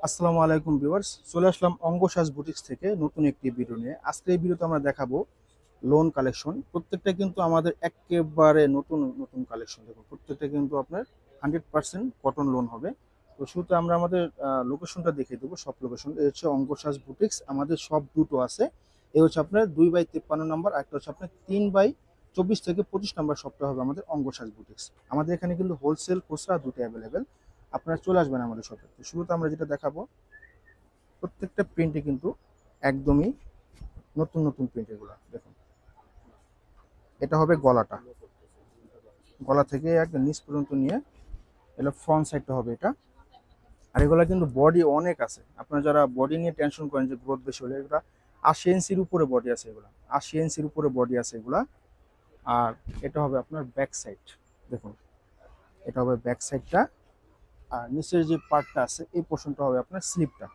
আসসালামু আলাইকুম ভিউয়ার্স, চলে আসলাম অঙ্গসাজ বুটিক্স থেকে নতুন একটি ভিডিও নিয়ে। আজকে এই ভিডিওতে আমরা দেখাবো লোন কালেকশন। প্রত্যেকটা কিন্তু আমাদের একেবারে নতুন নতুন কালেকশন। দেখুন প্রত্যেকটা কিন্তু আপনার 100% কটন লোন হবে। তো শুরুতে আমরা আমাদের লোকেশনটা দেখিয়ে দেবো। সব লোকেশন এই হচ্ছে অঙ্গসাজ বুটিক্স। আমাদের সব দুটো আছে। এই হচ্ছে আপনার 2/53 নম্বর, একটা হচ্ছে আপনার 3/24 থেকে 25 নম্বর শপটা হবে আমাদের অঙ্গসাজ বুটিক্স। আমাদের এখানে কিন্তু হোলসেল খুচরা দুটো অ্যাভেলেবেল। আপনারা চলে আসবেন আমাদের শপে। তো শুরুতে আমরা যেটা দেখাবো, প্রত্যেকটা প্রিন্টে কিন্তু একদমই নতুন নতুন প্রিন্ট। এগুলো দেখুন, এটা হবে গলাটা, গলা থেকে একদম নিচ পর্যন্ত নিয়ে এটা ফ্রন্ট সাইডটা হবে এটা। আর এগুলো কিন্তু বডি অনেক আছে। আপনারা যারা বডি নিয়ে টেনশন করেন যে গ্রোথ বেশি হলে, এগুলো 80 ইঞ্চির উপরে বডি আছে। এগুলো 80 ইঞ্চির উপরে বডি আছে এগুলা। আর এটা হবে আপনার ব্যাক সাইড। দেখুন, এটা হবে ব্যাক সাইডটা। আর নিচের যে পার্টটা আছে এই পোর্শনটা হবে আপনার স্লিপটা।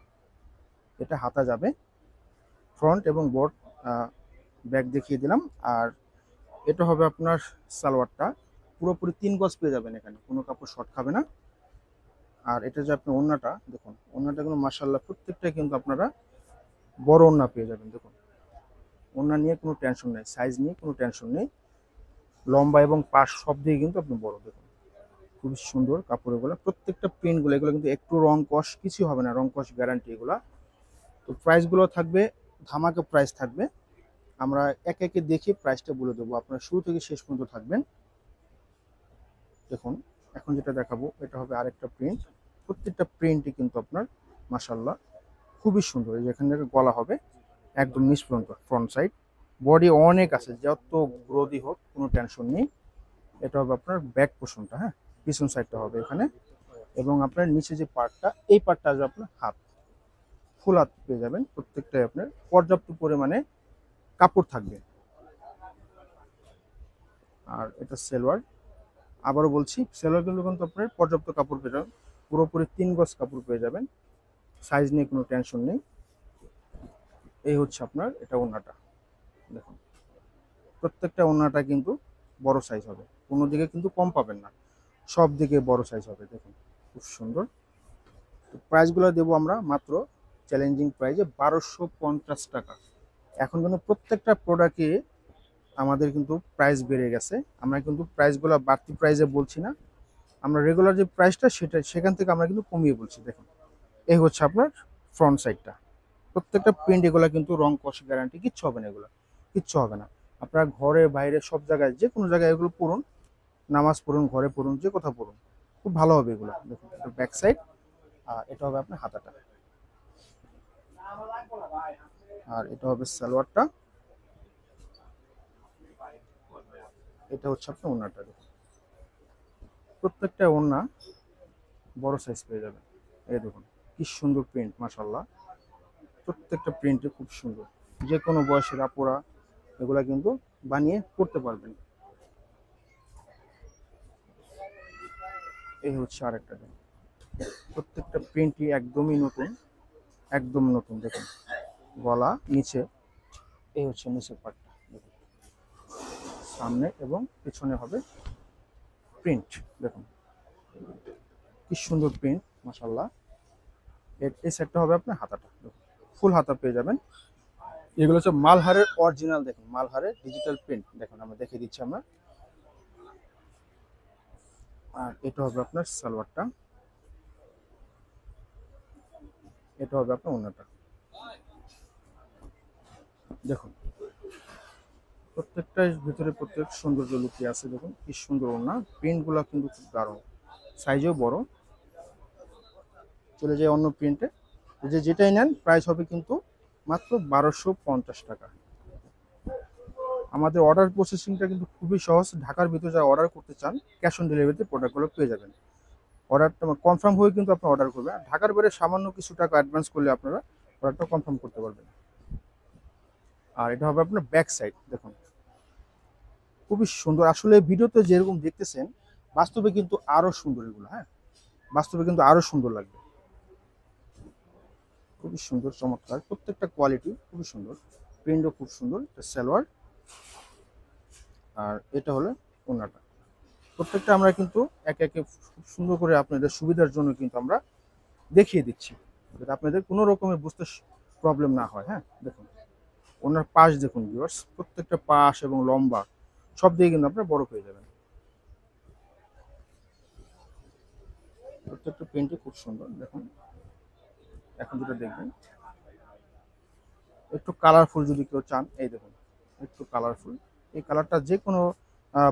এটা হাতা যাবে। ফ্রন্ট এবং বোর্ড ব্যাক দেখিয়ে দিলাম। আর এটা হবে আপনার সালোয়ারটা। পুরোপুরি 3 গজ পেয়ে যাবেন, এখানে কোনো কাপড় শর্ট খাবে না। আর এটা যে আপনি ওড়নাটা দেখুন, ওড়নাটা কিন্তু মাশাআল্লাহ প্রত্যেকটাই কিন্তু আপনারা বড় ওড়না পেয়ে যাবেন। দেখুন, ওড়না নিয়ে কোনো টেনশন নেই, সাইজ নিয়ে কোনো টেনশন নেই। লম্বা এবং পাশ সব দিকে কিন্তু আপনি বড়। দেখুন খুবই সুন্দর কাপড় এগুলো, প্রত্যেকটা প্রিন্টগুলো এগুলো কিন্তু একটু রং কষ কিছু হবে না, রং কষ গ্যারান্টি এগুলা। তো প্রাইসগুলো থাকবে ধামাকা প্রাইস থাকবে। আমরা একে একে দেখে প্রাইসটা বলে দেবো, আপনারা শুরু থেকে শেষ পর্যন্ত থাকবেন। দেখুন, এখন যেটা দেখাবো এটা হবে আরেকটা প্রিন্ট। প্রত্যেকটা প্রিন্টই কিন্তু আপনার মাশাল্লাহ খুবই সুন্দর। এই যে এখান থেকে গলা হবে একদম নিচ পর্যন্ত, ফ্রন্ট সাইড বডি অনেক আছে, যত গ্রোথই হোক কোনো টেনশন নেই। এটা হবে আপনার ব্যাক পোর্শনটা, হ্যাঁ, পিছন সাইডটা হবে এখানে। এবং আপনার নিচে যে পার্টটা, এই পার্টটা আসবে আপনার হাত, ফুল হাত পেয়ে যাবেন। প্রত্যেকটাই আপনার পর্যাপ্ত পরিমাণে কাপড় থাকবে। আর এটা সেলোয়ার। আবারও বলছি, সেলোয়ার কিন্তু আপনার পর্যাপ্ত কাপড় পেয়ে যাবেন, পুরোপুরি 3 গজ কাপড় পেয়ে যাবেন। সাইজ নিয়ে কোনো টেনশন নেই। এই হচ্ছে আপনার এটা ওড়নাটা। দেখুন প্রত্যেকটা ওড়নাটা কিন্তু বড় সাইজ হবে, কোনো দিকে কিন্তু কম পাবেন না, সব দিকে বড় সাইজ হবে। দেখুন খুব সুন্দর। তো প্রাইসগুলো দেবো আমরা মাত্র চ্যালেঞ্জিং প্রাইজে 1250 টাকা। এখন কিন্তু প্রত্যেকটা প্রোডাক্টে আমাদের কিন্তু প্রাইস বেড়ে গেছে। আমরা কিন্তু প্রাইসগুলো বাড়তি প্রাইসে বলছি না, আমরা রেগুলার যে প্রাইসটা সেটা সেখান থেকে আমরা কিন্তু কমিয়ে বলছি। দেখুন এই হচ্ছে আপনার ফ্রন্ট সাইডটা। প্রত্যেকটা প্রিন্ট এগুলো কিন্তু রং কষ গ্যারান্টি, কিচ্ছু হবে না, এগুলো কিচ্ছু হবে না। আপনারা ঘরে বাইরে সব জায়গায় যে কোনো জায়গায় এগুলো পড়ুন, নামাজ পড়ুন, ঘরে পড়ুন, যে কোথাও পড়ুন, খুব ভালো হবে এগুলো। দেখুন এটা ব্যাক সাইড। আর এটা হবে আপনার হাতাটা। আর এটা হবে সালোয়ারটা। এটা হচ্ছে আপনার ওড়নাটা। দেখুন প্রত্যেকটা ওড়না বড় সাইজ পেয়ে যাবেন। এই দেখুন কি সুন্দর প্রিন্ট, মাশাল্লাহ প্রত্যেকটা প্রিন্টে খুব সুন্দর। যে কোনো বয়সের আপুরা এগুলা কিন্তু বানিয়ে করতে পারবেন। এই হচ্ছে আরেকটা দিন। প্রত্যেকটা প্রিন্টই একদমই নতুন, একদম নতুন। দেখুন গলা নিচে, এই হচ্ছে নিচের পার্টটা। দেখুন সামনে এবং পেছনে হবে প্রিন্ট। দেখুন কি সুন্দর প্রিন্ট, মাশাল্লাহ। এই সেটটা হবে আপনার হাতাটা। দেখুন ফুল হাতা পেয়ে যাবেন। এগুলো হচ্ছে মালহারের অরিজিনাল। দেখুন মালহারের ডিজিটাল প্রিন্ট। দেখুন আমরা দেখিয়ে দিচ্ছি আমরা। আর এটা হবে আপনার সালোয়ারটা। এটা হবে আপনার ওড়নাটা। দেখুন প্রত্যেকটার ভিতরে প্রত্যেক সৌন্দর্য লুকিয়ে আছে। দেখুন কি সুন্দর ওড়না, প্রিন্টগুলো কিন্তু খুব দারুণ, সাইজেও বড়। চলে যায় অন্য প্রিন্টে। যে যেটাই নেন প্রাইস হবে কিন্তু মাত্র 1250 টাকা। আমাদের অর্ডার প্রসেসিংটা কিন্তু খুবই সহজ। ঢাকার ভিতরে যারা অর্ডার করতে চান ক্যাশ অন ডেলিভারিতে প্রোডাক্টগুলো পেয়ে যাবেন। অর্ডারটা কনফার্ম হয়ে কিন্তু আপনি অর্ডার করবেন। ঢাকার বাইরে সামান্য কিছু টাকা অ্যাডভান্স করলে আপনারা অর্ডারটা কনফার্ম করতে পারবেন। আর এটা হবে আপনার ব্যাক সাইড। দেখুন খুবই সুন্দর। আসলে ভিডিওতে যেরকম দেখতেছেন বাস্তবে কিন্তু আরো সুন্দর এগুলো, হ্যাঁ, বাস্তবে কিন্তু আরো সুন্দর লাগবে। খুবই সুন্দর, চমৎকার প্রত্যেকটা কোয়ালিটি খুবই সুন্দর। প্রিন্টও খুব সুন্দর। এটা সালোয়ার। আর এটা হলো ওড়নাটা। প্রত্যেকটা আমরা কিন্তু একে একে খুব সুন্দর করে আপনাদের সুবিধার জন্য কিন্তু আমরা দেখিয়ে দিচ্ছি। যাতে আপনাদের কোনো রকমের বুঝতে প্রবলেম না হয়। হ্যাঁ, দেখুন ওনার পাশ দেখুন ভিউয়ার্স, প্রত্যেকটা পাশ এবং লম্বা সব দিয়ে কিন্তু আপনারা বড় পেয়ে যাবেন। প্রত্যেকটা প্রিন্টই খুব সুন্দর দেখুন। এখন যেটা দেখবেন একটু কালারফুল যদি কেউ চান, এই দেখুন একটু কালারফুল, এই কালারটা যে কোনো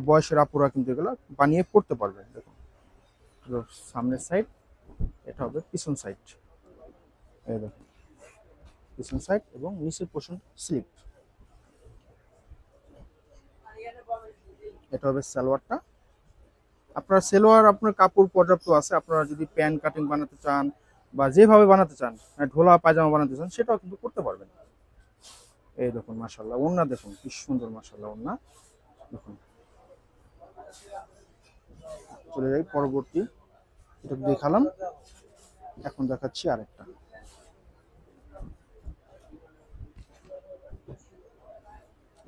বয়সের আপুরা কিন্তু এগুলো বানিয়ে পড়তে পারবেন। দেখুন সামনের সাইড, এটা হবে পিছন সাইড, এই দেখুন পিছন সাইড এবং নিচের পোর্শন স্লিপ। এটা হবে সালোয়ারটা। আপনার সালোয়ার আপনার কাপড় পর্যাপ্ত আছে, আপনারা যদি প্যান্ট কাটিং বানাতে চান বা যেভাবে বানাতে চান, ঢোলা পায়জামা বানাতে চান, সেটাও কিন্তু করতে পারবেন। এই দেখুন মাশাআল্লাহ ওন্না দেখুন কি সুন্দর, মাশাআল্লাহ ওন্না দেখুন। চলে যাই পরবর্তী, এটা দেখালাম, এখন দেখাচ্ছি আরেকটা।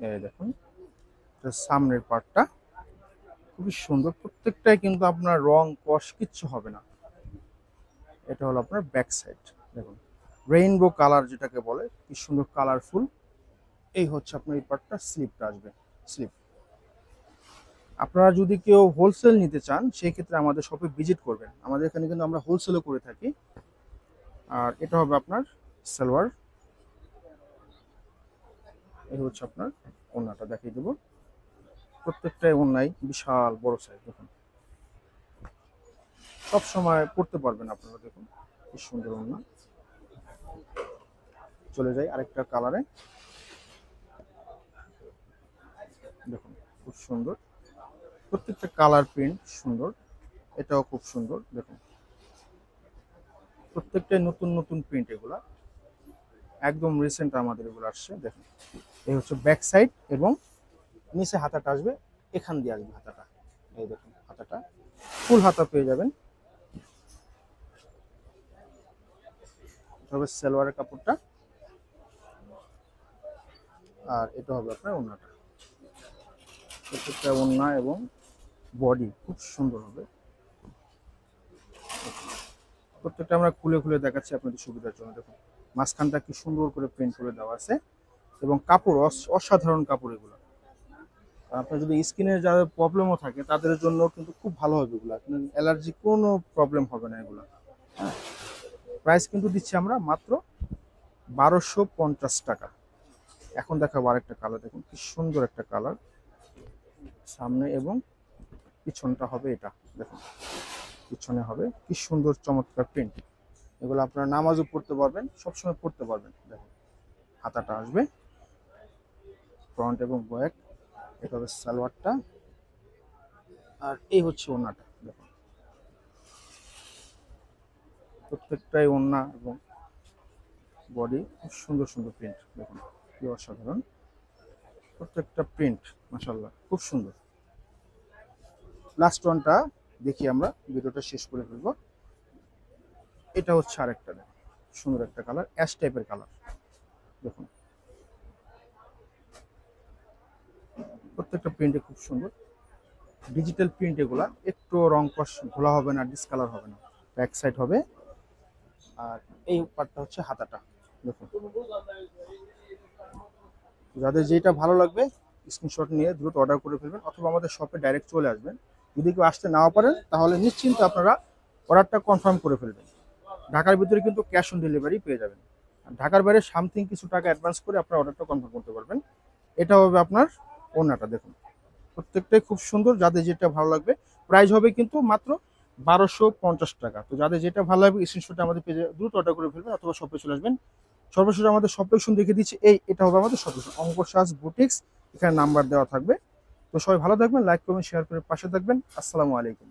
এই দেখুন সামনের পার্টটা খুবই সুন্দর, প্রত্যেকটাই কিন্তু আপনার রং কষ কিচ্ছু হবে না। এটা হলো আপনার ব্যাক সাইড, দেখুন রেইনবো কালার যেটাকে বলে, কি সুন্দর কালারফুল। এই হচ্ছে আপনার এই পার্টটা, স্লিপটা আসবে স্লিপ। আপনারা যদি কেউ হোলসেল নিতে চান সেই ক্ষেত্রে আমাদের শপে ভিজিট করবেন, আমাদের এখানে কিন্তু আমরা হোলসেলও করে থাকি। আর এটা হবে আপনার সালোয়ার, এই হচ্ছে আপনার ওড়নাটা দেখিয়ে দেবো। প্রত্যেকটাই ওড়নাই বিশাল বড় সাইজ, দেখুন সব সময় পড়তে পারবেন আপনারা, দেখুন কি সুন্দর ওড়না। চলে যাই আরেকটা কালারে, দেখুন খুব সুন্দর, প্রত্যেকটা কালার প্রিন্ট সুন্দর, এটাও খুব সুন্দর দেখুন, প্রত্যেকটাই নতুন নতুন প্রিন্ট, এগুলা একদম রিসেন্ট আমাদের এগুলো আসছে। দেখুন এই হচ্ছে ব্যাক সাইড এবং নিচে হাতাটা আসবে, এখান দিয়ে আসবে হাতাটা, এই দেখুন হাতাটা ফুল হাতা পেয়ে যাবেন। তবে সালোয়ারের কাপড়টা, আর এটা হবে আপনার ওড়নাটা। প্রত্যেকটা ওড়না এবং বডি খুব সুন্দর হবে। প্রত্যেকটা আমরা খুলে খুলে দেখাচ্ছি আপনাদের সুবিধার জন্য। দেখুন মাঝখানটা কি সুন্দর করে প্রিন্ট করে দেওয়া আছে এবং কাপড় অসাধারণ কাপড় এগুলো। আপনার যদি স্কিনের যাদের প্রবলেমও থাকে তাদের জন্য কিন্তু খুব ভালো হবে এগুলো, আপনার অ্যালার্জি কোনো প্রবলেম হবে না এগুলো। হ্যাঁ, প্রাইস কিন্তু দিচ্ছি আমরা মাত্র 1250 টাকা। এখন দেখাবো আরেকটা কালার, দেখুন কি সুন্দর একটা কালার, সামনে এবং পিছনটা হবে এটা, দেখুন পিছনে হবে কি সুন্দর চমৎকার প্রিন্ট। এগুলো আপনারা নামাজও পড়তে পারবেন, সবসময় পড়তে পারবেন। দেখুন হাতাটা আসবে ফ্রন্ট এবং ব্যাক, এটা হবে সালোয়ারটা, আর এই হচ্ছে ওড়নাটা। দেখুন প্রত্যেকটাই ওড়না এবং বডি খুব সুন্দর সুন্দর প্রিন্ট, দেখুন কি অসাধারণ প্রত্যেকটা প্রিন্ট, মাশাআল্লাহ খুব সুন্দর। লাস্ট ওয়ানটা দেখি আমরা ভিডিওটা শেষ করে ফেলবো। এটা হচ্ছে আরেকটা সুন্দর একটা কালার, অ্যাশ টাইপের কালার, দেখুন প্রত্যেকটা প্রিন্টে খুব সুন্দর, ডিজিটাল প্রিন্ট এগুলা, একটু রং কষ ঘোলা হবে না, ডিসকালার হবে না। ব্যাক সাইড হবে, আর এই পার্টটা হচ্ছে হাতাটা, দেখুন যাদের যেটা ভালো লাগবে স্ক্রিনশট নিয়ে দ্রুত অর্ডার করে ফেলবেন, অথবা আমাদের শপে ডাইরেক্ট চলে আসবেন। যদি কেউ আসতে নাও পারেন তাহলে নিশ্চিন্তে আপনারা অর্ডারটা কনফার্ম করে ফেলবেন। ঢাকার ভিতরে কিন্তু ক্যাশ অন ডেলিভারি পেয়ে যাবেন, আর ঢাকার বাইরে সামথিং কিছু টাকা অ্যাডভান্স করে আপনার অর্ডারটা কনফার্ম করতে পারবেন। এটা হবে আপনার ওড়নাটা, দেখুন প্রত্যেকটাই খুব সুন্দর, যাদের যেটা ভালো লাগবে। প্রাইস হবে কিন্তু মাত্র 1250 টাকা। তো যাদের যেটা ভালো লাগবে স্ক্রিনশটে আমাদের পেজে দ্রুত অর্ডার করে ফেলবেন, অথবা শপে চলে আসবেন। সর্বশেষ আমাদের শপ লোকেশন দেখে দিচ্ছি, এটা হবে আমাদের শপ লোকেশন, অঙ্কসাজ বুটিক্স, এখানে নাম্বার দেওয়া থাকবে। তো সবাই ভালো থাকবেন, লাইক করবেন, শেয়ার করে পাশে থাকবেন। আসসালামু আলাইকুম।